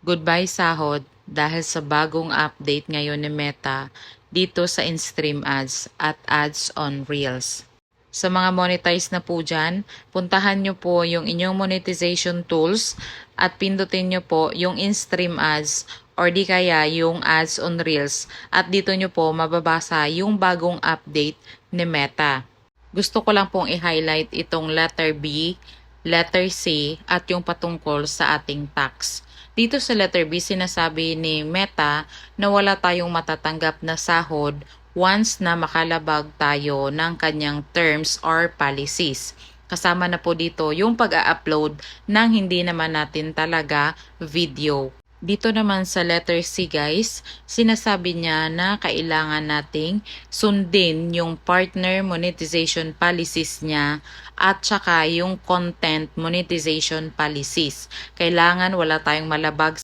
Goodbye sahod dahil sa bagong update ngayon ni Meta dito sa in-stream ads at ads on Reels. Sa mga monetize na po dyan, puntahan nyo po yung inyong monetization tools at pindutin nyo po yung in-stream ads or di kaya yung ads on Reels at dito nyo po mababasa yung bagong update ni Meta. Gusto ko lang pong i-highlight itong letter B, letter C at yung patungkol sa ating tax. Dito sa letter B, sinasabi ni Meta na wala tayong matatanggap na sahod once na makalabag tayo ng kanyang terms or policies. Kasama na po dito yung pag-a-upload ng hindi naman natin talaga video. Dito naman sa letter C guys, sinasabi niya na kailangan nating sundin yung partner monetization policies niya at saka yung content monetization policies. Kailangan wala tayong malabag